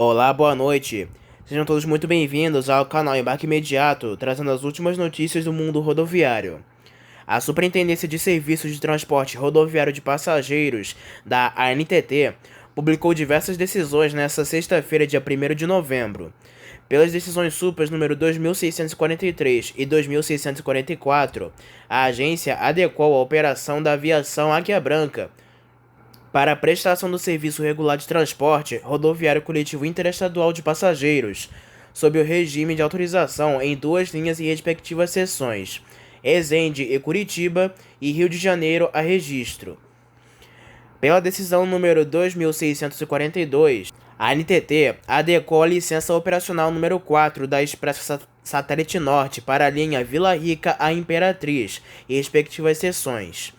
Olá, boa noite. Sejam todos muito bem-vindos ao canal Embarque Imediato, trazendo as últimas notícias do mundo rodoviário. A Superintendência de Serviços de Transporte Rodoviário de Passageiros, da ANTT, publicou diversas decisões nesta sexta-feira, dia 1º de novembro. Pelas decisões súperas número 2643 e 2644, a agência adequou a operação da aviação Águia Branca para a prestação do serviço regular de transporte rodoviário coletivo interestadual de passageiros, sob o regime de autorização em duas linhas e respectivas seções, Resende e Curitiba, e Rio de Janeiro a registro. Pela decisão número 2642, a ANTT adequou a licença operacional número 4 da Expresso Satélite Norte para a linha Vila Rica a Imperatriz e respectivas seções.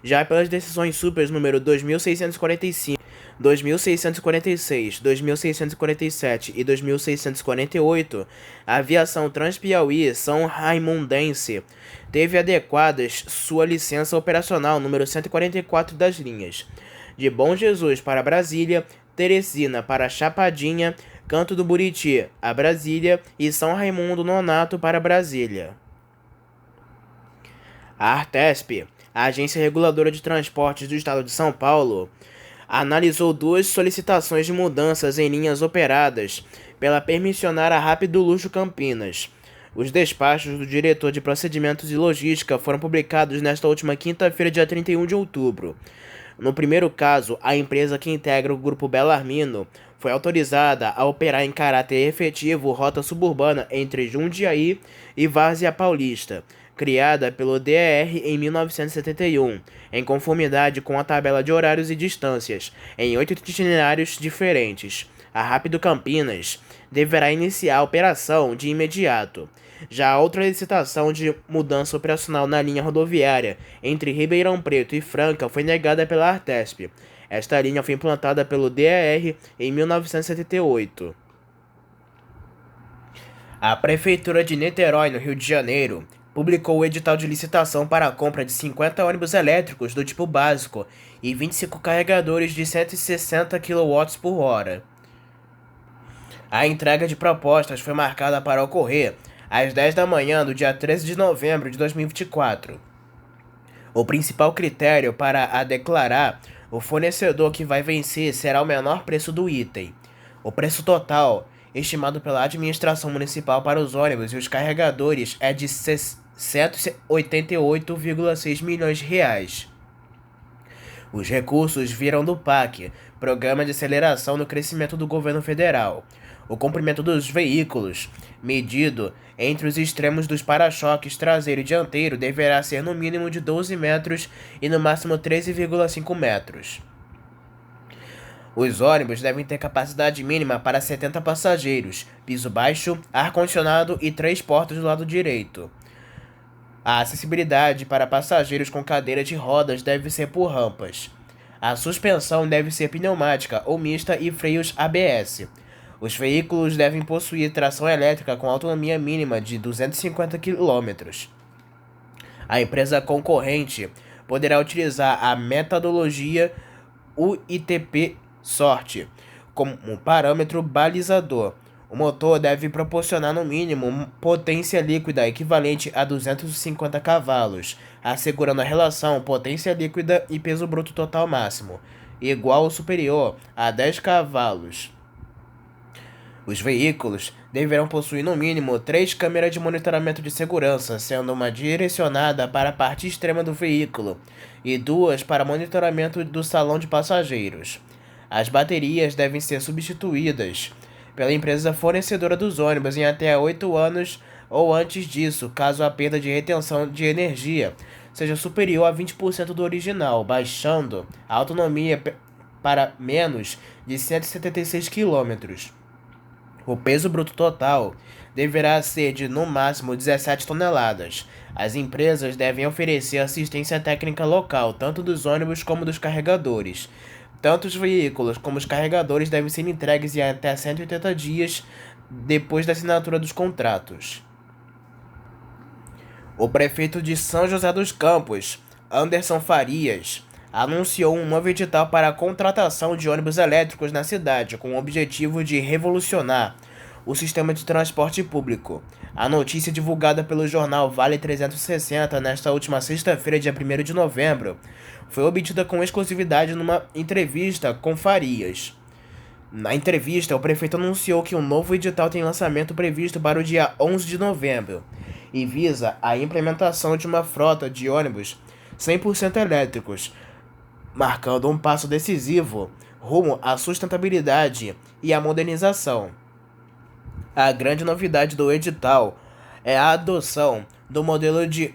Já pelas decisões súperas número 2645, 2646, 2647 e 2648, a aviação Transpiauí São Raimundense teve adequadas sua licença operacional número 144 das linhas de Bom Jesus para Brasília, Teresina para Chapadinha, Canto do Buriti a Brasília e São Raimundo Nonato para Brasília. A Artesp, a Agência Reguladora de Transportes do Estado de São Paulo, analisou duas solicitações de mudanças em linhas operadas pela permissionária Rápido Luxo Campinas. Os despachos do diretor de Procedimentos e Logística foram publicados nesta última quinta-feira, dia 31 de outubro. No primeiro caso, a empresa que integra o Grupo Bellarmino foi autorizada a operar em caráter efetivo rota suburbana entre Jundiaí e Várzea Paulista, criada pelo DER em 1971, em conformidade com a tabela de horários e distâncias, em 8 itinerários diferentes. A Rápido Campinas deverá iniciar a operação de imediato. Já a outra licitação de mudança operacional na linha rodoviária entre Ribeirão Preto e Franca foi negada pela Artesp. Esta linha foi implantada pelo DER em 1978. A Prefeitura de Niterói, no Rio de Janeiro, publicou o edital de licitação para a compra de 50 ônibus elétricos do tipo básico e 25 carregadores de 160 kW por hora. A entrega de propostas foi marcada para ocorrer às 10 da manhã do dia 13 de novembro de 2024. O principal critério para a declarar o fornecedor que vai vencer será o menor preço do item. O preço total, estimado pela administração municipal para os ônibus e os carregadores, é de R$ 188,6 milhões de reais. Os recursos virão do PAC, Programa de Aceleração do Crescimento do Governo Federal. O comprimento dos veículos, medido entre os extremos dos para-choques traseiro e dianteiro, deverá ser no mínimo de 12 metros e no máximo 13,5 metros. Os ônibus devem ter capacidade mínima para 70 passageiros, piso baixo, ar-condicionado e 3 portas do lado direito. A acessibilidade para passageiros com cadeira de rodas deve ser por rampas. A suspensão deve ser pneumática ou mista e freios ABS. Os veículos devem possuir tração elétrica com autonomia mínima de 250 km. A empresa concorrente poderá utilizar a metodologia UITP Sorte como um parâmetro balizador. O motor deve proporcionar no mínimo potência líquida equivalente a 250 cavalos, assegurando a relação potência líquida e peso bruto total máximo, igual ou superior a 10 cavalos. Os veículos deverão possuir no mínimo 3 câmeras de monitoramento de segurança, sendo uma direcionada para a parte extrema do veículo e 2 para monitoramento do salão de passageiros. As baterias devem ser substituídas pela empresa fornecedora dos ônibus em até 8 anos ou antes disso, caso a perda de retenção de energia seja superior a 20% do original, baixando a autonomia para menos de 176 km. O peso bruto total deverá ser de no máximo 17 toneladas. As empresas devem oferecer assistência técnica local, tanto dos ônibus como dos carregadores. Tanto os veículos como os carregadores devem ser entregues em até 180 dias depois da assinatura dos contratos. O prefeito de São José dos Campos, Anderson Farias, anunciou um novo edital para a contratação de ônibus elétricos na cidade, com o objetivo de revolucionar o sistema de transporte público. A notícia divulgada pelo jornal Vale 360 nesta última sexta-feira, dia 1º de novembro, foi obtida com exclusividade numa entrevista com Farias. Na entrevista, o prefeito anunciou que um novo edital tem lançamento previsto para o dia 11 de novembro e visa a implementação de uma frota de ônibus 100% elétricos, marcando um passo decisivo rumo à sustentabilidade e à modernização. A grande novidade do edital é a adoção do modelo de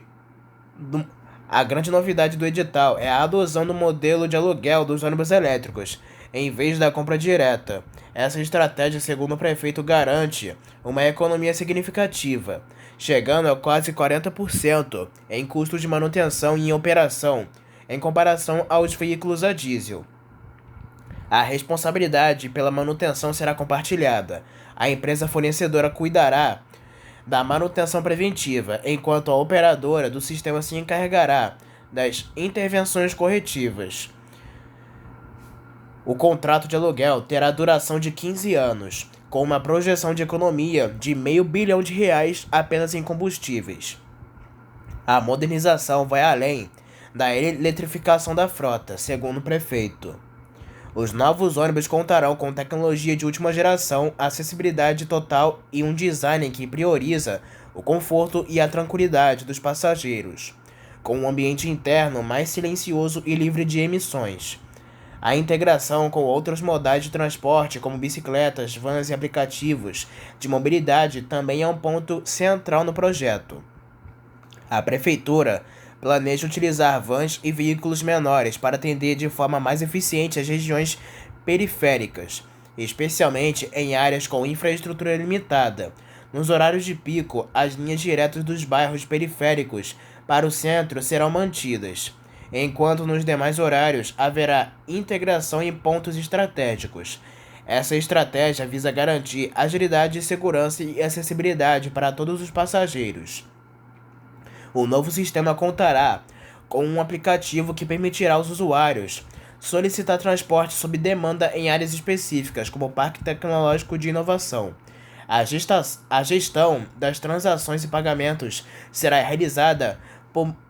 aluguel dos ônibus elétricos, em vez da compra direta. Essa estratégia, segundo o prefeito, garante uma economia significativa, chegando a quase 40% em custos de manutenção e operação, em comparação aos veículos a diesel. A responsabilidade pela manutenção será compartilhada. A empresa fornecedora cuidará da manutenção preventiva, enquanto a operadora do sistema se encarregará das intervenções corretivas. O contrato de aluguel terá duração de 15 anos, com uma projeção de economia de R$500 bilhão apenas em combustíveis. A modernização vai além da eletrificação da frota, segundo o prefeito. Os novos ônibus contarão com tecnologia de última geração, acessibilidade total e um design que prioriza o conforto e a tranquilidade dos passageiros, com um ambiente interno mais silencioso e livre de emissões. A integração com outros modais de transporte, como bicicletas, vans e aplicativos de mobilidade, também é um ponto central no projeto. A prefeitura planeja utilizar vans e veículos menores para atender de forma mais eficiente as regiões periféricas, especialmente em áreas com infraestrutura limitada. Nos horários de pico, as linhas diretas dos bairros periféricos para o centro serão mantidas, enquanto nos demais horários haverá integração em pontos estratégicos. Essa estratégia visa garantir agilidade, segurança e acessibilidade para todos os passageiros. O novo sistema contará com um aplicativo que permitirá aos usuários solicitar transporte sob demanda em áreas específicas, como o Parque Tecnológico de Inovação. A gestão das transações e pagamentos será realizada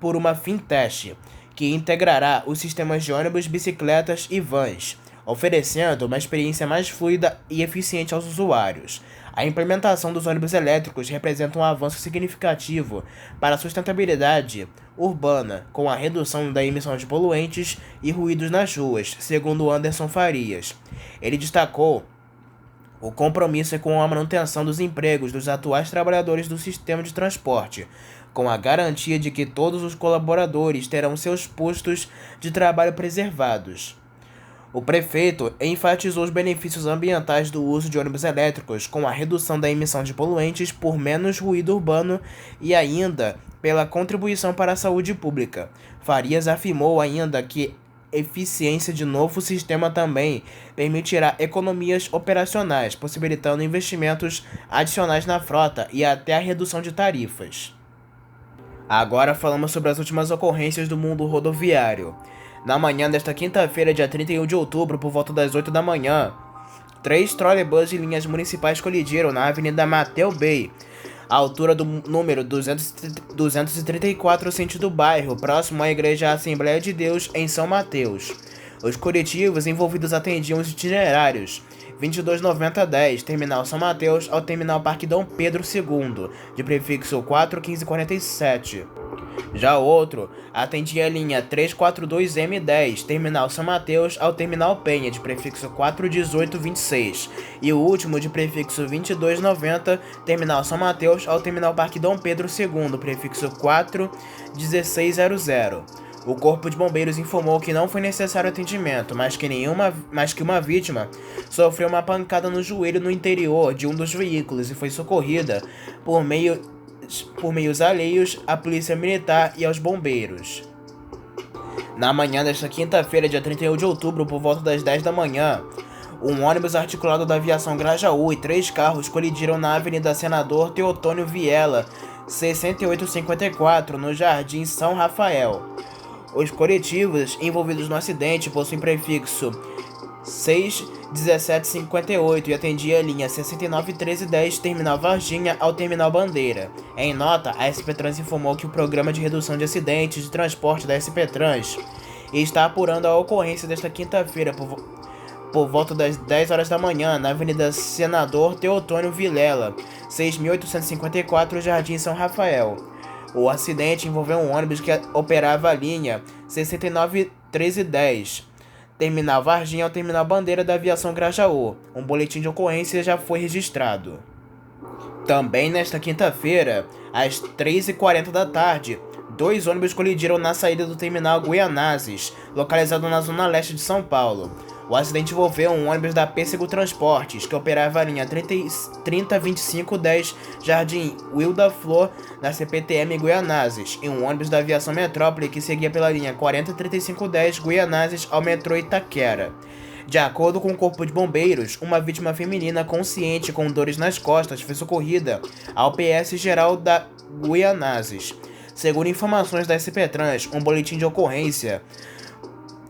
por uma fintech, que integrará os sistemas de ônibus, bicicletas e vans, oferecendo uma experiência mais fluida e eficiente aos usuários. A implementação dos ônibus elétricos representa um avanço significativo para a sustentabilidade urbana, com a redução da emissão de poluentes e ruídos nas ruas, segundo Anderson Farias. Ele destacou o compromisso com a manutenção dos empregos dos atuais trabalhadores do sistema de transporte, com a garantia de que todos os colaboradores terão seus postos de trabalho preservados. O prefeito enfatizou os benefícios ambientais do uso de ônibus elétricos, com a redução da emissão de poluentes por menos ruído urbano e ainda pela contribuição para a saúde pública. Farias afirmou ainda que eficiência de novo sistema também permitirá economias operacionais, possibilitando investimentos adicionais na frota e até a redução de tarifas. Agora falamos sobre as últimas ocorrências do mundo rodoviário. Na manhã desta quinta-feira, dia 31 de outubro, por volta das 8 da manhã, 3 trolleybus de linhas municipais colidiram na Avenida Mateu Bay, à altura do número 234, sentido bairro, próximo à Igreja Assembleia de Deus, em São Mateus. Os coletivos envolvidos atendiam os itinerários 229010, Terminal São Mateus, ao Terminal Parque Dom Pedro II, de prefixo 41547. Já o outro atendia a linha 342M10, Terminal São Mateus, ao Terminal Penha, de prefixo 41826. E o último, de prefixo 2290, Terminal São Mateus, ao Terminal Parque Dom Pedro II, prefixo 41600. O Corpo de Bombeiros informou que não foi necessário atendimento, mas que uma vítima sofreu uma pancada no joelho no interior de um dos veículos e foi socorrida por meios alheios à Polícia Militar e aos bombeiros. Na manhã desta quinta-feira, dia 31 de outubro, por volta das 10 da manhã, um ônibus articulado da Aviação Grajaú e 3 carros colidiram na Avenida Senador Teotônio Vilela, 6854, no Jardim São Rafael. Os coletivos envolvidos no acidente possuem prefixo 61758 e atendia a linha 691310 Terminal Varginha ao Terminal Bandeira. Em nota, a SP Trans informou que o Programa de Redução de Acidentes de Transporte da SP Trans está apurando a ocorrência desta quinta-feira por volta das 10 horas da manhã na Avenida Senador Teotônio Vilela, 6.854, Jardim São Rafael. O acidente envolveu um ônibus que operava a linha 691310 Terminal Varginha ao Terminal Bandeira da Aviação Grajaú. Um boletim de ocorrência já foi registrado. Também nesta quinta-feira, às 3h40 da tarde, 2 ônibus colidiram na saída do Terminal Guianazes, localizado na zona leste de São Paulo. O acidente envolveu um ônibus da Pêssego Transportes, que operava a linha 302510 Jardim Wilda Flor, na CPTM Guianazes, e um ônibus da Aviação Metrópole que seguia pela linha 403510 Guianazes ao metrô Itaquera. De acordo com o Corpo de Bombeiros, uma vítima feminina consciente com dores nas costas foi socorrida ao PS Geral da Guianazes. Segundo informações da SP Trans, um boletim de ocorrência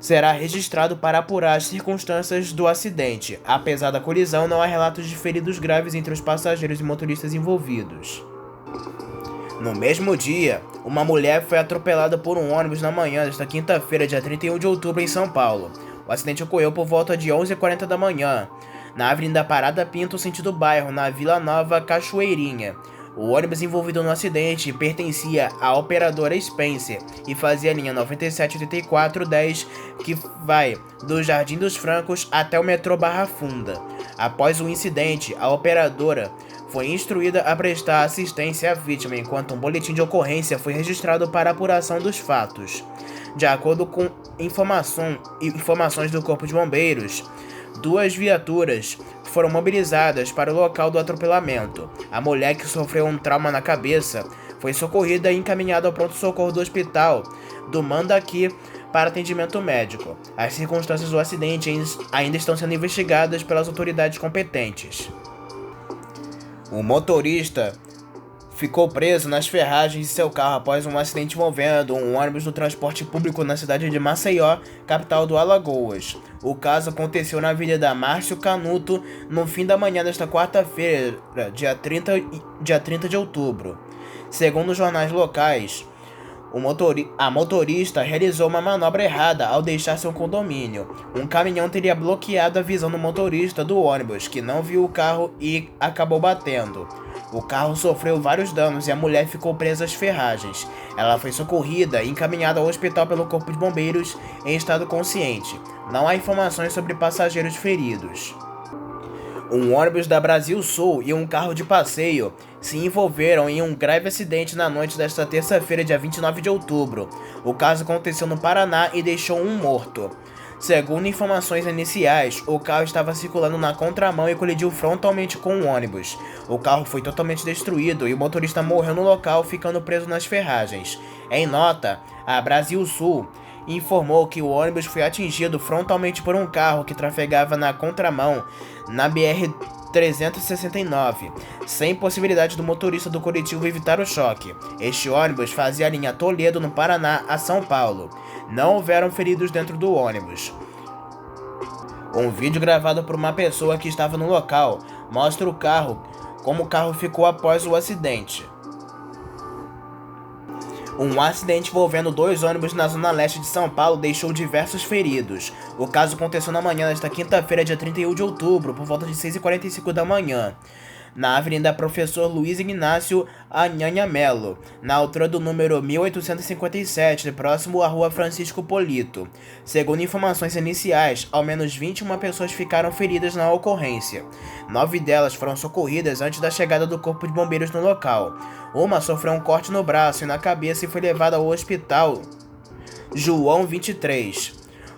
será registrado para apurar as circunstâncias do acidente. Apesar da colisão, não há relatos de feridos graves entre os passageiros e motoristas envolvidos. No mesmo dia, uma mulher foi atropelada por um ônibus na manhã desta quinta-feira, dia 31 de outubro, em São Paulo. O acidente ocorreu por volta de 11h40 da manhã, na Avenida Parada Pinto, sentido bairro, na Vila Nova Cachoeirinha. O ônibus envolvido no acidente pertencia à operadora Spencer e fazia a linha 978410, que vai do Jardim dos Francos até o metrô Barra Funda. Após o incidente, a operadora foi instruída a prestar assistência à vítima, enquanto um boletim de ocorrência foi registrado para apuração dos fatos. De acordo com informações do Corpo de Bombeiros, 2 viaturas foram mobilizadas para o local do atropelamento. A mulher, que sofreu um trauma na cabeça, foi socorrida e encaminhada ao pronto-socorro do hospital do Mandaqui para atendimento médico. As circunstâncias do acidente ainda estão sendo investigadas pelas autoridades competentes. O motorista ficou preso nas ferragens de seu carro após um acidente envolvendo um ônibus do transporte público na cidade de Maceió, capital do Alagoas. O caso aconteceu na Avenida Márcio Canuto no fim da manhã desta quarta-feira, dia 30 de outubro. Segundo os jornais locais, a motorista realizou uma manobra errada ao deixar seu condomínio. Um caminhão teria bloqueado a visão do motorista do ônibus, que não viu o carro e acabou batendo. O carro sofreu vários danos e a mulher ficou presa às ferragens. Ela foi socorrida e encaminhada ao hospital pelo Corpo de Bombeiros em estado consciente. Não há informações sobre passageiros feridos. Um ônibus da Brasil Sul e um carro de passeio se envolveram em um grave acidente na noite desta terça-feira, dia 29 de outubro. O caso aconteceu no Paraná e deixou um morto. Segundo informações iniciais, o carro estava circulando na contramão e colidiu frontalmente com o ônibus. O carro foi totalmente destruído e o motorista morreu no local, ficando preso nas ferragens. Em nota, a Brasil Sul informou que o ônibus foi atingido frontalmente por um carro que trafegava na contramão na BR-369, sem possibilidade do motorista do coletivo evitar o choque. Este ônibus fazia a linha Toledo, no Paraná, a São Paulo. Não houveram feridos dentro do ônibus. Um vídeo gravado por uma pessoa que estava no local mostra como o carro ficou após o acidente. Um acidente envolvendo 2 ônibus na zona leste de São Paulo deixou diversos feridos. O caso aconteceu na manhã desta quinta-feira, dia 31 de outubro, por volta de 6h45 da manhã, na Avenida Professor Luiz Ignácio Anhanha Melo, na altura do número 1857, próximo à Rua Francisco Polito. Segundo informações iniciais, ao menos 21 pessoas ficaram feridas na ocorrência. 9 delas foram socorridas antes da chegada do Corpo de Bombeiros no local. Uma sofreu um corte no braço e na cabeça e foi levada ao hospital João 23.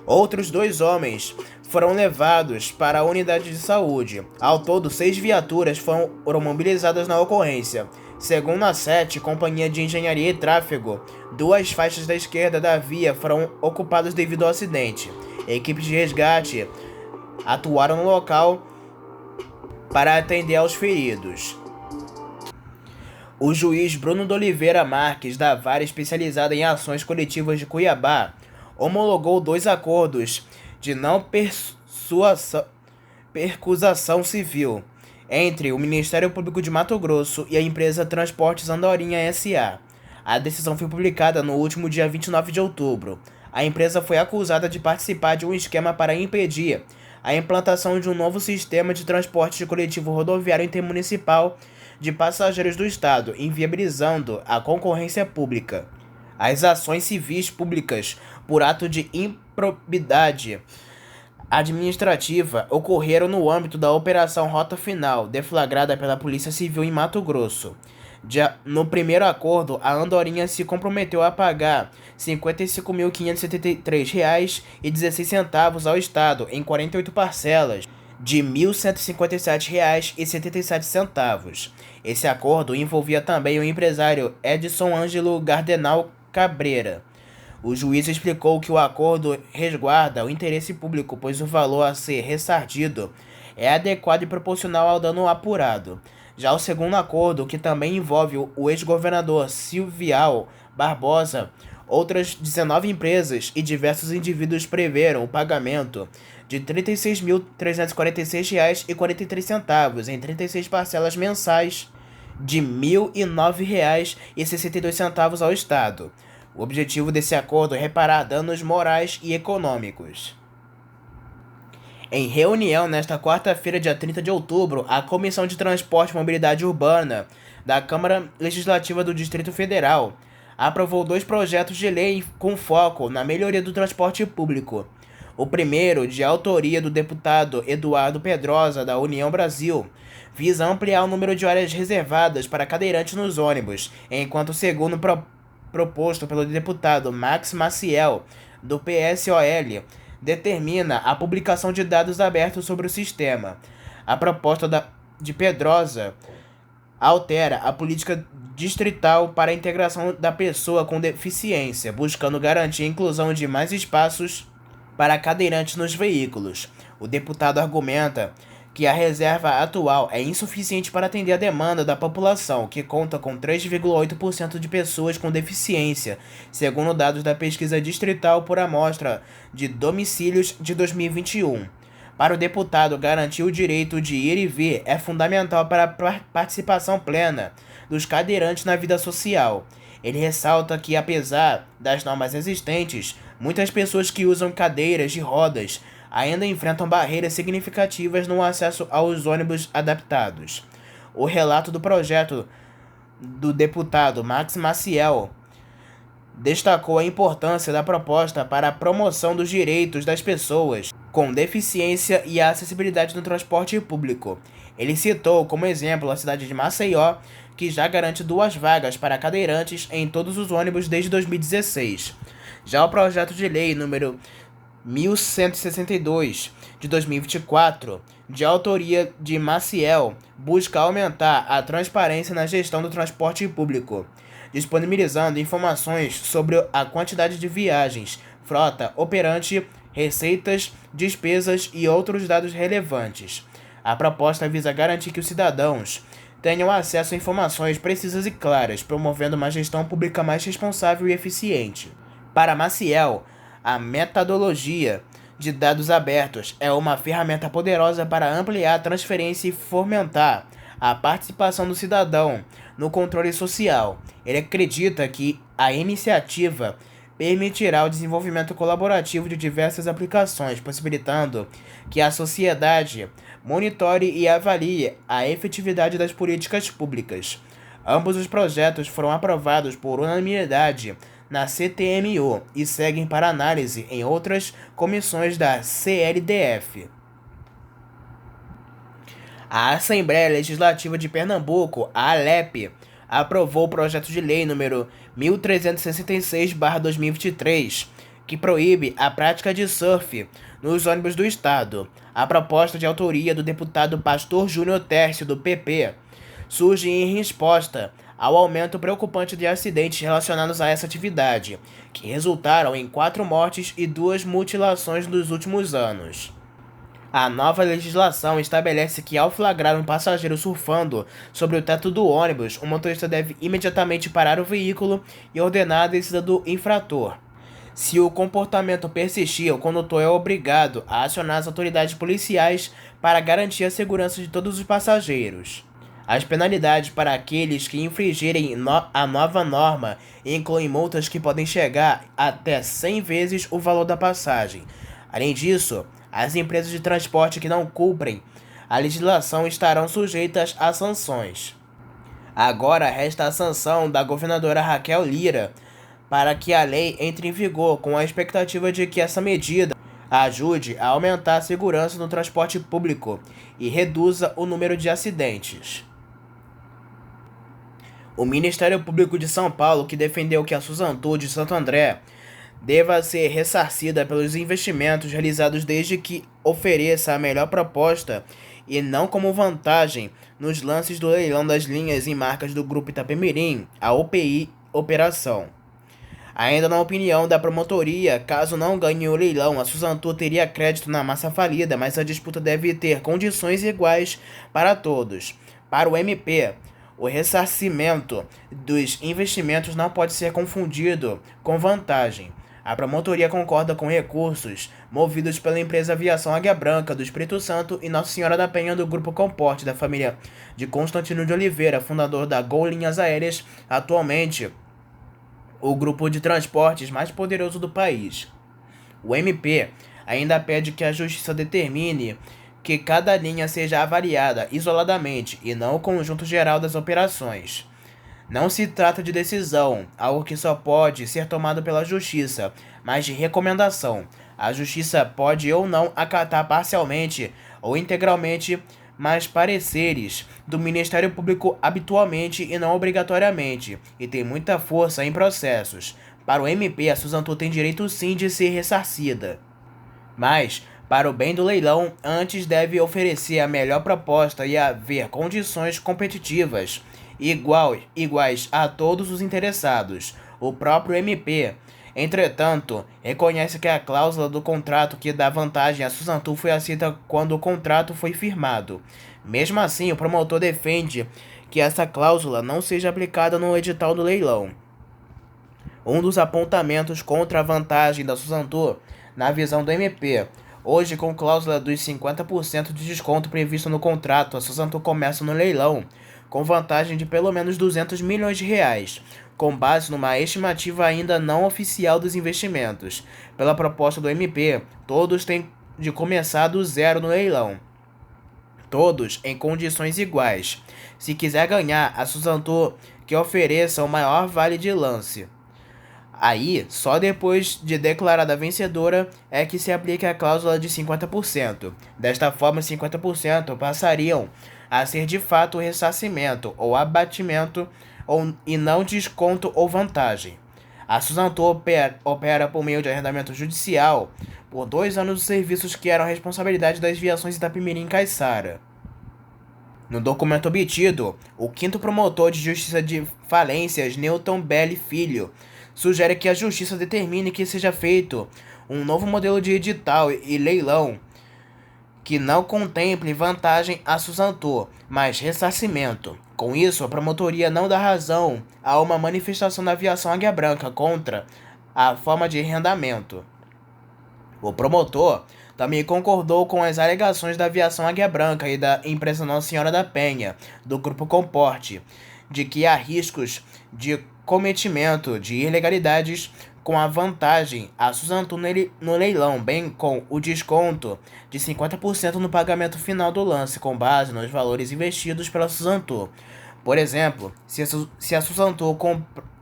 Outros 2 homens foram levados para a unidade de saúde. Ao todo, 6 viaturas foram mobilizadas na ocorrência. Segundo a SET, Companhia de Engenharia e Tráfego, 2 faixas da esquerda da via foram ocupadas devido ao acidente. Equipes de resgate atuaram no local para atender aos feridos. O juiz Bruno de Oliveira Marques, da Vara Especializada em Ações Coletivas de Cuiabá, homologou 2 acordos de não percusação civil entre o Ministério Público de Mato Grosso e a empresa Transportes Andorinha S.A. A decisão foi publicada no último dia 29 de outubro. A empresa foi acusada de participar de um esquema para impedir a implantação de um novo sistema de transporte coletivo rodoviário intermunicipal de passageiros do Estado, inviabilizando a concorrência pública. As ações civis públicas por ato de improbidade administrativa ocorreram no âmbito da Operação Rota Final, deflagrada pela Polícia Civil em Mato Grosso. No primeiro acordo, a Andorinha se comprometeu a pagar R$ 55.573,16 ao Estado em 48 parcelas de R$ 1.157,77. Esse acordo envolvia também o empresário Edson Ângelo Gardenal Cabreira. O juiz explicou que o acordo resguarda o interesse público, pois o valor a ser ressarcido é adequado e proporcional ao dano apurado. Já o segundo acordo, que também envolve o ex-governador Silvial Barbosa, outras 19 empresas e diversos indivíduos preveram o pagamento de R$ 36.346,43 em 36 parcelas mensais de R$ 1.009,62 ao Estado. O objetivo desse acordo é reparar danos morais e econômicos. Em reunião nesta quarta-feira, dia 30 de outubro, a Comissão de Transporte e Mobilidade Urbana da Câmara Legislativa do Distrito Federal aprovou 2 projetos de lei com foco na melhoria do transporte público. O primeiro, de autoria do deputado Eduardo Pedrosa, da União Brasil, visa ampliar o número de áreas reservadas para cadeirantes nos ônibus, enquanto o segundo, proposto pelo deputado Max Maciel, do PSOL, determina a publicação de dados abertos sobre o sistema. A proposta de Pedrosa altera a política distrital para a integração da pessoa com deficiência, buscando garantir a inclusão de mais espaços para cadeirantes nos veículos. O deputado argumenta que a reserva atual é insuficiente para atender a demanda da população, que conta com 3,8% de pessoas com deficiência, segundo dados da pesquisa distrital por amostra de domicílios de 2021. Para o deputado, garantir o direito de ir e vir é fundamental para a participação plena dos cadeirantes na vida social. Ele ressalta que, apesar das normas existentes, muitas pessoas que usam cadeiras de rodas ainda enfrentam barreiras significativas no acesso aos ônibus adaptados. O relato do projeto do deputado Max Maciel destacou a importância da proposta para a promoção dos direitos das pessoas com deficiência e a acessibilidade no transporte público. Ele citou como exemplo a cidade de Maceió, que já garante 2 vagas para cadeirantes em todos os ônibus desde 2016. Já o projeto de lei número 1162, de 2024, de autoria de Maciel, busca aumentar a transparência na gestão do transporte público, disponibilizando informações sobre a quantidade de viagens, frota operante, receitas, despesas e outros dados relevantes. A proposta visa garantir que os cidadãos tenham acesso a informações precisas e claras, promovendo uma gestão pública mais responsável e eficiente. Para Maciel, a metodologia de dados abertos é uma ferramenta poderosa para ampliar a transferência e fomentar a participação do cidadão no controle social. Ele acredita que a iniciativa permitirá o desenvolvimento colaborativo de diversas aplicações, possibilitando que a sociedade monitore e avalie a efetividade das políticas públicas. Ambos os projetos foram aprovados por unanimidade na CTMU e seguem para análise em outras comissões da CLDF. A Assembleia Legislativa de Pernambuco, a ALEP, aprovou o projeto de lei número 1366/2023, que proíbe a prática de surf nos ônibus do Estado. A proposta, de autoria do deputado Pastor Júnior Tércio, do PP, surge em resposta ao aumento preocupante de acidentes relacionados a essa atividade, que resultaram em 4 mortes e 2 mutilações nos últimos anos. A nova legislação estabelece que, ao flagrar um passageiro surfando sobre o teto do ônibus, o motorista deve imediatamente parar o veículo e ordenar a descida do infrator. Se o comportamento persistir, o condutor é obrigado a acionar as autoridades policiais para garantir a segurança de todos os passageiros. As penalidades para aqueles que infringirem a nova norma incluem multas que podem chegar até 100 vezes o valor da passagem. Além disso, as empresas de transporte que não cumprem a legislação estarão sujeitas a sanções. Agora resta a sanção da governadora Raquel Lira para que a lei entre em vigor, com a expectativa de que essa medida ajude a aumentar a segurança no transporte público e reduza o número de acidentes. O Ministério Público de São Paulo, que defendeu que a Suzantur de Santo André deva ser ressarcida pelos investimentos realizados desde que ofereça a melhor proposta e não como vantagem nos lances do leilão das linhas e marcas do Grupo Itapemirim, a UPI Operação. Ainda na opinião da promotoria, caso não ganhe o leilão, a Suzantur teria crédito na massa falida, mas a disputa deve ter condições iguais para todos. Para o MP, o ressarcimento dos investimentos não pode ser confundido com vantagem. A promotoria concorda com recursos movidos pela empresa Aviação Águia Branca do Espírito Santo e Nossa Senhora da Penha do Grupo Comporte, da família de Constantino de Oliveira, fundador da Gol Linhas Aéreas, atualmente o grupo de transportes mais poderoso do país. O MP ainda pede que a Justiça determine que cada linha seja avaliada isoladamente e não o conjunto geral das operações. Não se trata de decisão, algo que só pode ser tomado pela Justiça, mas de recomendação. A Justiça pode ou não acatar parcialmente ou integralmente mais pareceres do Ministério Público habitualmente e não obrigatoriamente, e tem muita força em processos. Para o MP, a Suzantur tem direito sim de ser ressarcida. Mas, para o bem do leilão, antes deve oferecer a melhor proposta e haver condições competitivas iguais a todos os interessados. O próprio MP, entretanto, reconhece que a cláusula do contrato que dá vantagem à Suzantur foi aceita quando o contrato foi firmado. Mesmo assim, o promotor defende que essa cláusula não seja aplicada no edital do leilão. Um dos apontamentos contra a vantagem da Suzantur, na visão do MP, hoje com cláusula dos 50% de desconto previsto no contrato, a Suzantur começa no leilão com vantagem de pelo menos 200 milhões de reais, com base numa estimativa ainda não oficial dos investimentos. Pela proposta do MP, todos têm de começar do zero no leilão. Todos em condições iguais. Se quiser ganhar, a Suzantur que ofereça o maior vale de lance. Aí, só depois de declarada vencedora é que se aplica a cláusula de 50%. Desta forma, 50% passariam a ser de fato o ressarcimento ou abatimento e não desconto ou vantagem. A Suzantur opera por meio de arrendamento judicial por 2 anos os serviços que eram responsabilidade das viações Itapemirim e Caiçara. No documento obtido, o 5º promotor de justiça de falências, Newton Belli Filho, sugere que a Justiça determine que seja feito um novo modelo de edital e leilão que não contemple vantagem à Suzantur, mas ressarcimento. Com isso, a promotoria não dá razão a uma manifestação da Aviação Águia Branca contra a forma de arrendamento. O promotor também concordou com as alegações da Aviação Águia Branca e da empresa Nossa Senhora da Penha, do Grupo Comporte, de que há riscos de cometimento de ilegalidades com a vantagem à Suzantur no leilão, bem com o desconto de 50% no pagamento final do lance, com base nos valores investidos pela Suzantur. Por exemplo, se a Suzantur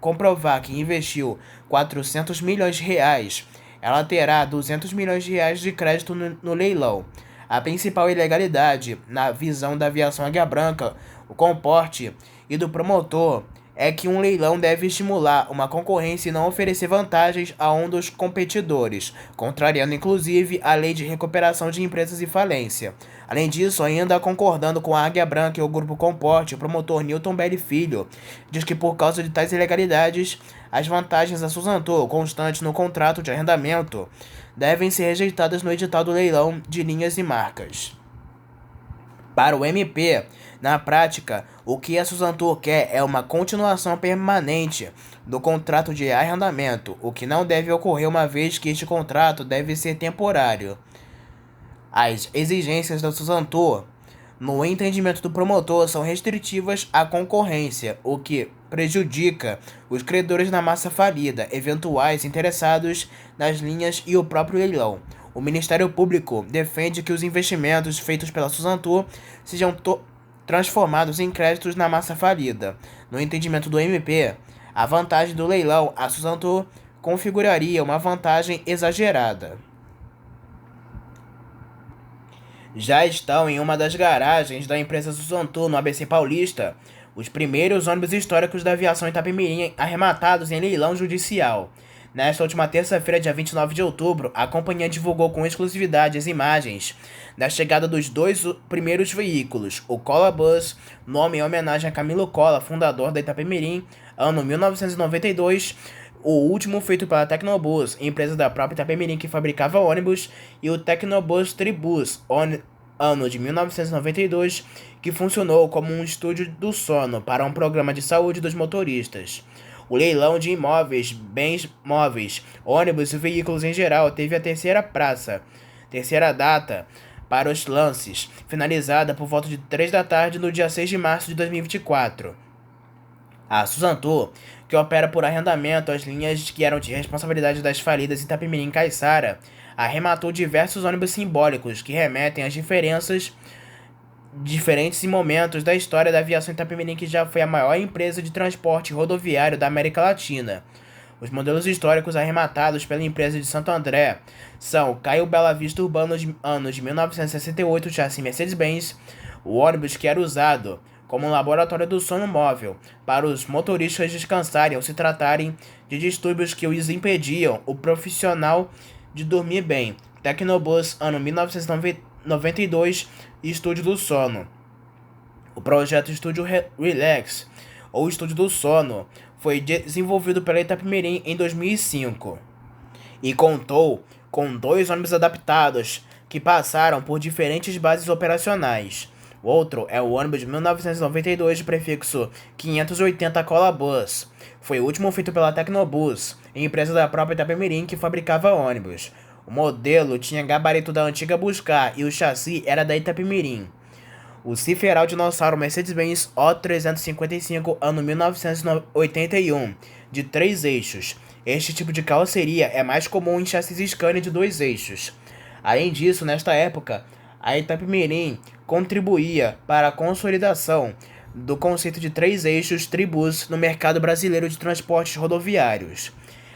comprovar que investiu 400 milhões de reais, ela terá 200 milhões de reais de crédito no leilão. A principal ilegalidade, na visão da Aviação Águia Branca, o Comporte e do promotor, é que um leilão deve estimular uma concorrência e não oferecer vantagens a um dos competidores, contrariando inclusive a lei de recuperação de empresas e falência. Além disso, ainda concordando com a Águia Branca e o Grupo Comporte, o promotor Newton Belli Filho diz que por causa de tais ilegalidades, as vantagens da Suzantor constantes no contrato de arrendamento devem ser rejeitadas no edital do leilão de linhas e marcas. Para o MP, na prática, o que a Suzantor quer é uma continuação permanente do contrato de arrendamento, o que não deve ocorrer uma vez que este contrato deve ser temporário. As exigências da Suzantor, no entendimento do promotor, são restritivas à concorrência, o que prejudica os credores na massa falida, eventuais interessados nas linhas e o próprio leilão. O Ministério Público defende que os investimentos feitos pela Suzantor sejam transformados em créditos na massa falida. No entendimento do MP, a vantagem do leilão a Suzantor configuraria uma vantagem exagerada. Já estão em uma das garagens da empresa Suzantor, no ABC Paulista, os primeiros ônibus históricos da aviação Itapemirim arrematados em leilão judicial. Nesta última terça-feira, dia 29 de outubro, a companhia divulgou com exclusividade as imagens da chegada dos dois primeiros veículos, o Cola Bus, nome em homenagem a Camilo Cola, fundador da Itapemirim, ano 1992, o último feito pela Tecnobus, empresa da própria Itapemirim que fabricava ônibus, e o Tecnobus Tribus, ano de 1992, que funcionou como um estúdio do sono para um programa de saúde dos motoristas. O leilão de imóveis, bens móveis, ônibus e veículos em geral teve a terceira data para os lances, finalizada por volta de 3 da tarde no dia 6 de março de 2024. A Suzantor, que opera por arrendamento as linhas que eram de responsabilidade das falidas Itapemirim e Caiçara, arrematou diversos ônibus simbólicos que remetem às diferentes momentos da história da aviação Itapemirim, que já foi a maior empresa de transporte rodoviário da América Latina. Os modelos históricos arrematados pela empresa de Santo André são Caio Bela Vista Urbano, ano de 1968, chassi Mercedes-Benz, o ônibus que era usado como um laboratório do sono móvel para os motoristas descansarem ou se tratarem de distúrbios que os impediam o profissional de dormir bem. Tecnobus, ano 1992, Estúdio do Sono. O projeto Estúdio Relax, ou Estúdio do Sono, foi desenvolvido pela Itapemirim em 2005 e contou com 2 ônibus adaptados que passaram por diferentes bases operacionais. O outro é o ônibus de 1992 de prefixo 580 Cola Bus. Foi o último feito pela Tecnobus, empresa da própria Itapemirim que fabricava ônibus. O modelo tinha gabarito da antiga Buscar e o chassi era da Itapemirim. O Ciferal Dinossauro Mercedes-Benz O355, ano 1981, de 3 eixos. Este tipo de carroceria é mais comum em chassis Scania de 2 eixos. Além disso, nesta época, a Itapemirim contribuía para a consolidação do conceito de 3 eixos Tribus no mercado brasileiro de transportes rodoviários.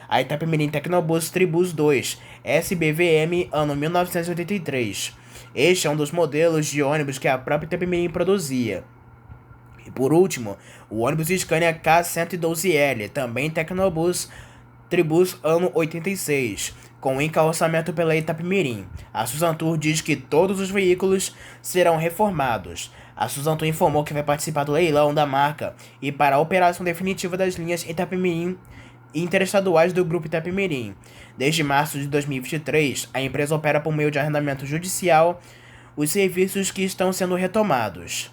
A Itapemirim Tecnobus Tribus 2, SBVM, ano 1983. Este é um dos modelos de ônibus que a própria Itapemirim produzia. E por último, o ônibus Scania K112L, também Tecnobus Tribus, ano 86, com encarroçamento pela Itapemirim. A Suzantor diz que todos os veículos serão reformados. A Suzantor informou que vai participar do leilão da marca e para a operação definitiva das linhas Itapemirim interestaduais do Grupo Itapemirim. Desde março de 2023, a empresa opera por meio de arrendamento judicial os serviços que estão sendo retomados.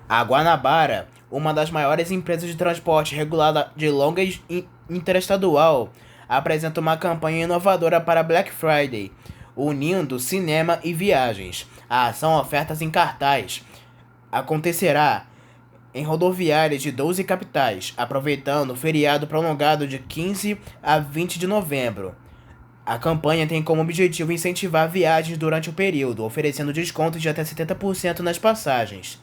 A Guanabara, uma das maiores empresas de transporte regulada de longa interestadual, apresenta uma campanha inovadora para Black Friday, unindo cinema e viagens. A ação Ofertas em Cartaz acontecerá em rodoviárias de 12 capitais, aproveitando o feriado prolongado de 15 a 20 de novembro. A campanha tem como objetivo incentivar viagens durante o período, oferecendo descontos de até 70% nas passagens.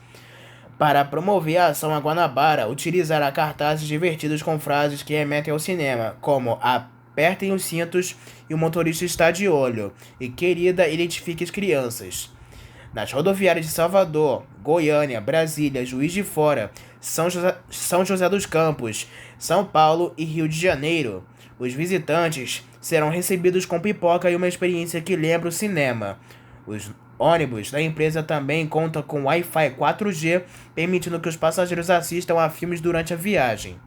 Para promover a ação, a Guanabara utilizará cartazes divertidos com frases que remetem ao cinema, como "Apertem os cintos e o motorista está de olho" e "Querida, identifique as crianças". Nas rodoviárias de Salvador, Goiânia, Brasília, Juiz de Fora, São José dos Campos, São Paulo e Rio de Janeiro. Os visitantes serão recebidos com pipoca e uma experiência que lembra o cinema. Os ônibus da empresa também contam com Wi-Fi 4G, permitindo que os passageiros assistam a filmes durante a viagem.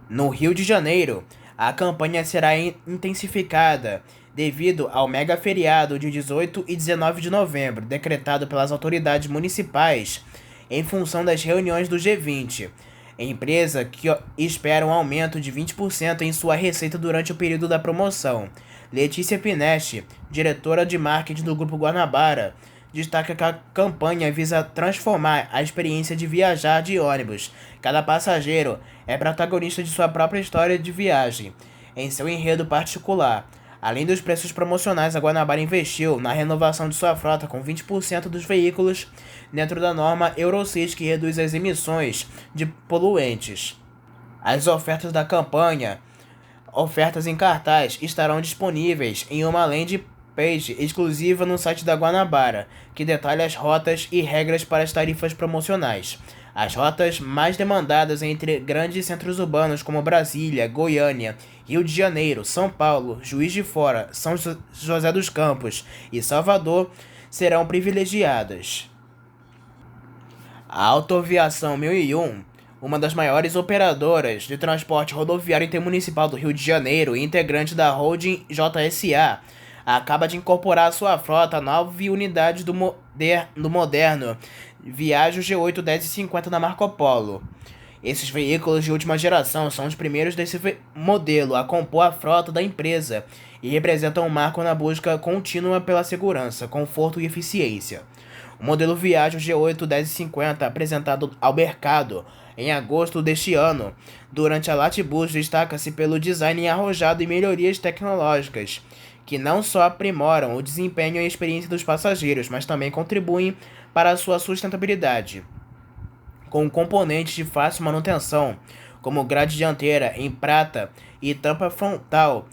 No Rio de Janeiro, a campanha será intensificada devido ao mega feriado de 18 e 19 de novembro, decretado pelas autoridades municipais em função das reuniões do G20. Empresa que espera um aumento de 20% em sua receita durante o período da promoção. Letícia Pinesti, diretora de marketing do Grupo Guanabara, destaca que a campanha visa transformar a experiência de viajar de ônibus. Cada passageiro é protagonista de sua própria história de viagem, em seu enredo particular. Além dos preços promocionais, a Guanabara investiu na renovação de sua frota com 20% dos veículos dentro da norma Euro 6, que reduz as emissões de poluentes. As ofertas da campanha, ofertas em cartaz, estarão disponíveis em uma landing page exclusiva no site da Guanabara, que detalha as rotas e regras para as tarifas promocionais. As rotas mais demandadas entre grandes centros urbanos como Brasília, Goiânia, Rio de Janeiro, São Paulo, Juiz de Fora, São José dos Campos e Salvador serão privilegiadas. A Autoaviação 1001, uma das maiores operadoras de transporte rodoviário intermunicipal do Rio de Janeiro e integrante da holding JSA, acaba de incorporar à sua frota 9 unidades do moderno Viaggio G8 1050 da Marco Polo. Esses veículos de última geração são os primeiros desse modelo a compor a frota da empresa e representam um marco na busca contínua pela segurança, conforto e eficiência. O modelo Viaggio G8 1050, apresentado ao mercado em agosto deste ano, durante a Latibus, destaca-se pelo design arrojado e melhorias tecnológicas, que não só aprimoram o desempenho e a experiência dos passageiros, mas também contribuem para a sua sustentabilidade. Com componentes de fácil manutenção, como grade dianteira em prata e tampa frontal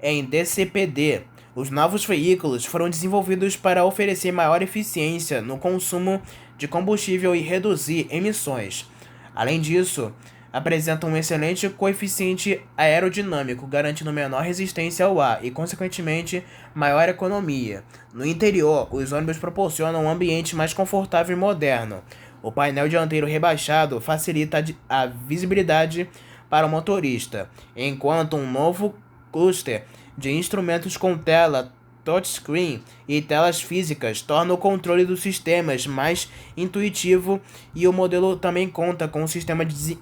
em DCPD, os novos veículos foram desenvolvidos para oferecer maior eficiência no consumo de combustível e reduzir emissões. Além disso, apresentam um excelente coeficiente aerodinâmico, garantindo menor resistência ao ar e, consequentemente, maior economia. No interior, os ônibus proporcionam um ambiente mais confortável e moderno. O painel dianteiro rebaixado facilita a visibilidade para o motorista, enquanto um novo cluster de instrumentos com tela touchscreen e telas físicas torna o controle dos sistemas mais intuitivo, e o modelo também conta com um sistema de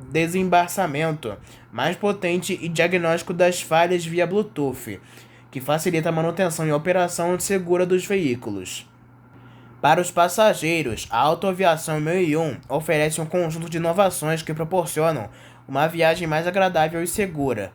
desembaçamento mais potente e diagnóstico das falhas via Bluetooth, que facilita a manutenção e operação segura dos veículos. Para os passageiros, a Autoaviação 1001 oferece um conjunto de inovações que proporcionam uma viagem mais agradável e segura.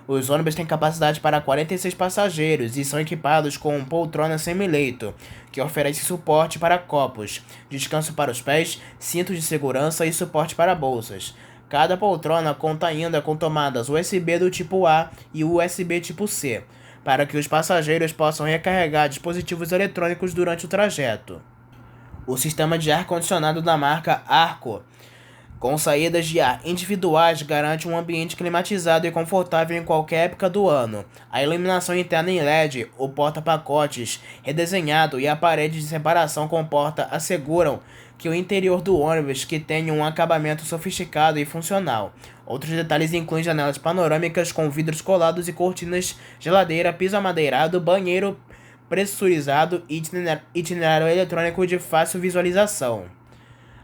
Os ônibus têm capacidade para 46 passageiros e são equipados com poltrona semi-leito, que oferece suporte para copos, descanso para os pés, cintos de segurança e suporte para bolsas. Cada poltrona conta ainda com tomadas USB do tipo A e USB tipo C, para que os passageiros possam recarregar dispositivos eletrônicos durante o trajeto. O sistema de ar-condicionado da marca Arco, com saídas de ar individuais, garante um ambiente climatizado e confortável em qualquer época do ano. A iluminação interna em LED, o porta-pacotes redesenhado e a parede de separação com porta asseguram que o interior do ônibus que tenha um acabamento sofisticado e funcional. Outros detalhes incluem janelas panorâmicas com vidros colados e cortinas, geladeira, piso amadeirado, banheiro pressurizado e itinerário eletrônico de fácil visualização.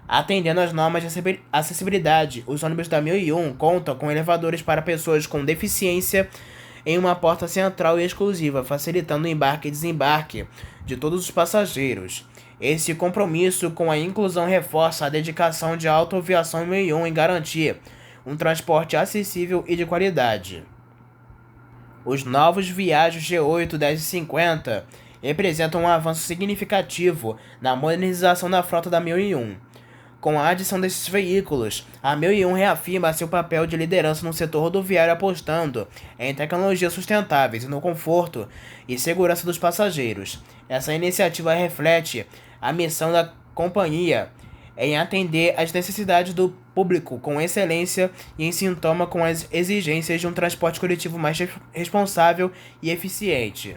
Atendendo às normas de acessibilidade, os ônibus da 1001 contam com elevadores para pessoas com deficiência em uma porta central e exclusiva, facilitando o embarque e desembarque de todos os passageiros. Esse compromisso com a inclusão reforça a dedicação de Autoaviação 1001 em garantir um transporte acessível e de qualidade. Os novos Viaggio G8 1050 representam um avanço significativo na modernização da frota da 1001. Com a adição desses veículos, a 1001 reafirma seu papel de liderança no setor rodoviário, apostando em tecnologias sustentáveis e no conforto e segurança dos passageiros. Essa iniciativa reflete a missão da companhia em atender às necessidades do público com excelência e em sintoma com as exigências de um transporte coletivo mais responsável e eficiente.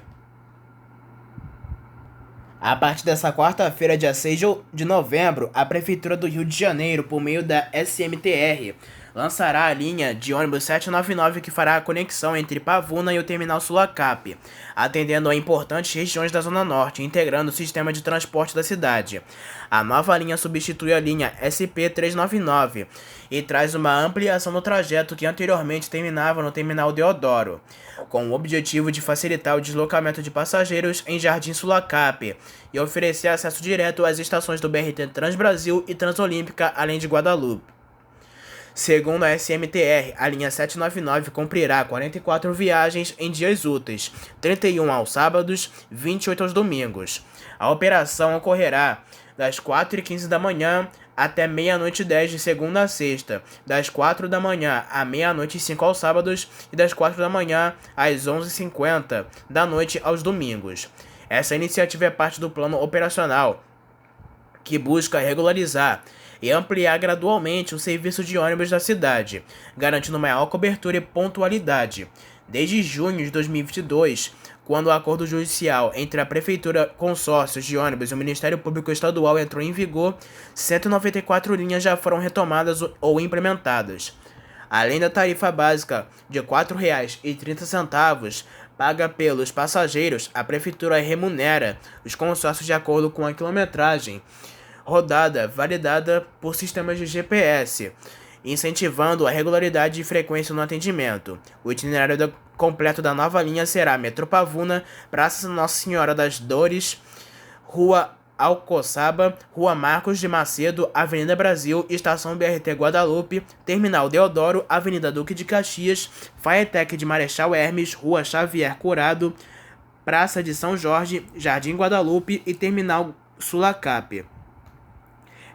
A partir dessa quarta-feira, dia 6 de novembro, a Prefeitura do Rio de Janeiro, por meio da SMTR, lançará a linha de ônibus 799 que fará a conexão entre Pavuna e o terminal Sulacap, atendendo a importantes regiões da Zona Norte, integrando o sistema de transporte da cidade. A nova linha substitui a linha SP-399 e traz uma ampliação no trajeto que anteriormente terminava no terminal Deodoro, com o objetivo de facilitar o deslocamento de passageiros em Jardim Sulacap e oferecer acesso direto às estações do BRT Transbrasil e Transolímpica, além de Guadalupe. Segundo a SMTR, a linha 799 cumprirá 44 viagens em dias úteis, 31 aos sábados, 28 aos domingos. A operação ocorrerá das 4h15 da manhã até meia-noite e 10 de segunda a sexta, das 4 da manhã à meia-noite e 5 aos sábados e das 4 da manhã às 11h50 da noite aos domingos. Essa iniciativa é parte do plano operacional que busca regularizar e ampliar gradualmente o serviço de ônibus da cidade, garantindo maior cobertura e pontualidade. Desde junho de 2022, quando o acordo judicial entre a Prefeitura, consórcios de ônibus e o Ministério Público Estadual entrou em vigor, 194 linhas já foram retomadas ou implementadas. Além da tarifa básica de R$ 4,30, paga pelos passageiros, a Prefeitura remunera os consórcios de acordo com a quilometragem rodada validada por sistemas de GPS, incentivando a regularidade e frequência no atendimento. O itinerário completo da nova linha será Metrô Pavuna, Praça Nossa Senhora das Dores, Rua Alcoçaba, Rua Marcos de Macedo, Avenida Brasil, Estação BRT Guadalupe, Terminal Deodoro, Avenida Duque de Caxias, Faetec de Marechal Hermes, Rua Xavier Curado, Praça de São Jorge, Jardim Guadalupe e Terminal Sulacap.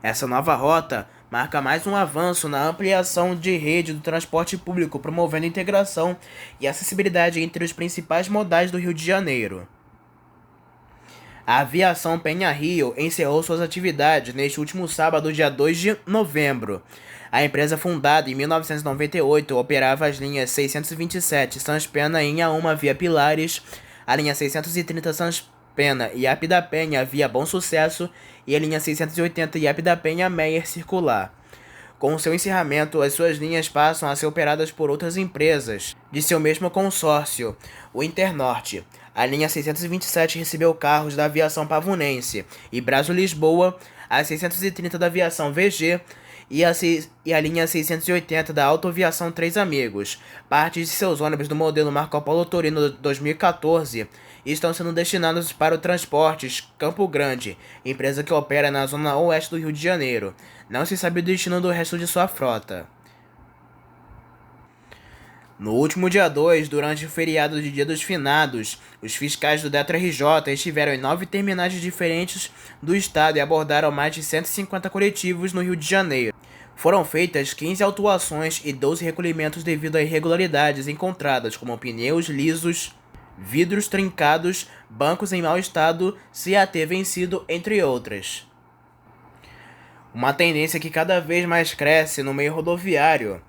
Essa nova rota marca mais um avanço na ampliação de rede do transporte público, promovendo integração e acessibilidade entre os principais modais do Rio de Janeiro. A Aviação Penha Rio encerrou suas atividades neste último sábado, dia 2 de novembro. A empresa, fundada em 1998, operava as linhas 627 Sans Pena em Inhaúma via Pilares, a linha 630 Sans Pena e Iap da Penha via Bom Sucesso e a linha 680 Iap da Penha Meyer Circular. Com seu encerramento, as suas linhas passam a ser operadas por outras empresas de seu mesmo consórcio, o Internorte. A linha 627 recebeu carros da aviação pavunense e Brasil-Lisboa, a 630 da aviação VG e a linha 680 da Autoaviação Três Amigos. Partes de seus ônibus do modelo Marco Polo Torino 2014 estão sendo destinados para o Transportes Campo Grande, empresa que opera na zona oeste do Rio de Janeiro. Não se sabe o destino do resto de sua frota. No último dia 2, durante o feriado de Dia dos Finados, os fiscais do DETRA-RJ estiveram em 9 terminais diferentes do estado e abordaram mais de 150 coletivos no Rio de Janeiro. Foram feitas 15 autuações e 12 recolhimentos devido a irregularidades encontradas, como pneus lisos, vidros trincados, bancos em mau estado, CAT vencido, entre outras. Uma tendência que cada vez mais cresce no meio rodoviário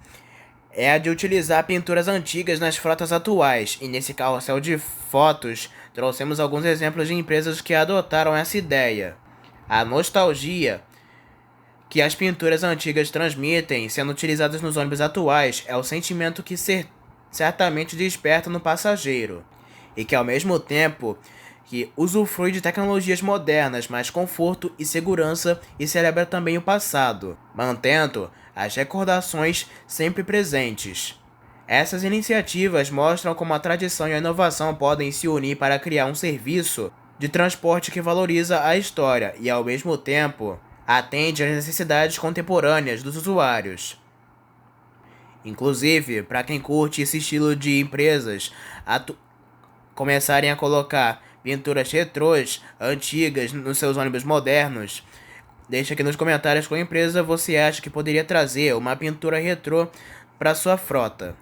é a de utilizar pinturas antigas nas frotas atuais, e nesse carrossel de fotos trouxemos alguns exemplos de empresas que adotaram essa ideia. A nostalgia que as pinturas antigas transmitem, sendo utilizadas nos ônibus atuais, é o sentimento que certamente desperta no passageiro, e que ao mesmo tempo que usufrui de tecnologias modernas, mais conforto e segurança, e celebra também o passado, mantendo as recordações sempre presentes. Essas iniciativas mostram como a tradição e a inovação podem se unir para criar um serviço de transporte que valoriza a história e, ao mesmo tempo, atende às necessidades contemporâneas dos usuários. Inclusive, para quem curte esse estilo de empresas começarem a colocar pinturas retrôs antigas nos seus ônibus modernos, deixa aqui nos comentários qual empresa você acha que poderia trazer uma pintura retrô para sua frota.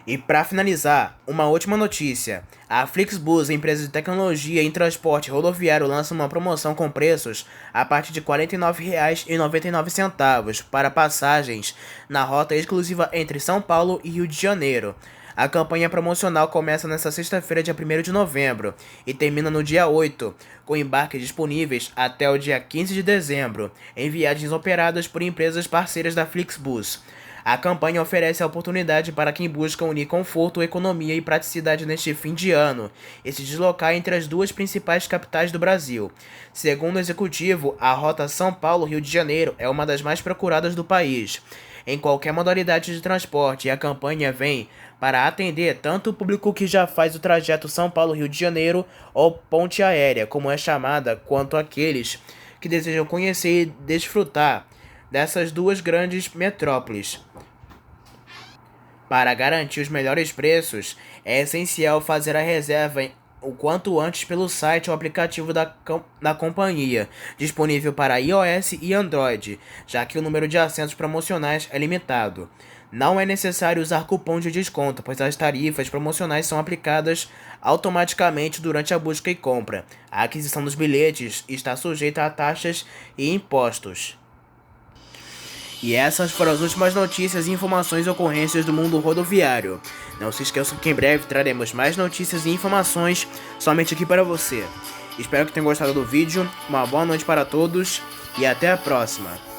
E para finalizar, uma última notícia. A Flixbus, empresa de tecnologia em transporte rodoviário, lança uma promoção com preços a partir de R$ 49,99 para passagens na rota exclusiva entre São Paulo e Rio de Janeiro. A campanha promocional começa nesta sexta-feira, dia 1º de novembro, e termina no dia 8, com embarques disponíveis até o dia 15 de dezembro, em viagens operadas por empresas parceiras da Flixbus. A campanha oferece a oportunidade para quem busca unir conforto, economia e praticidade neste fim de ano e se deslocar entre as duas principais capitais do Brasil. Segundo o executivo, a rota São Paulo-Rio de Janeiro é uma das mais procuradas do país, em qualquer modalidade de transporte, e a campanha vem para atender tanto o público que já faz o trajeto São Paulo-Rio de Janeiro ou ponte aérea, como é chamada, quanto aqueles que desejam conhecer e desfrutar dessas duas grandes metrópoles. Para garantir os melhores preços, é essencial fazer a reserva o quanto antes pelo site ou aplicativo da companhia, disponível para iOS e Android, já que o número de assentos promocionais é limitado. Não é necessário usar cupom de desconto, pois as tarifas promocionais são aplicadas automaticamente durante a busca e compra. A aquisição dos bilhetes está sujeita a taxas e impostos. E essas foram as últimas notícias, informações e ocorrências do mundo rodoviário. Não se esqueçam que em breve traremos mais notícias e informações somente aqui para você. Espero que tenham gostado do vídeo, uma boa noite para todos e até a próxima.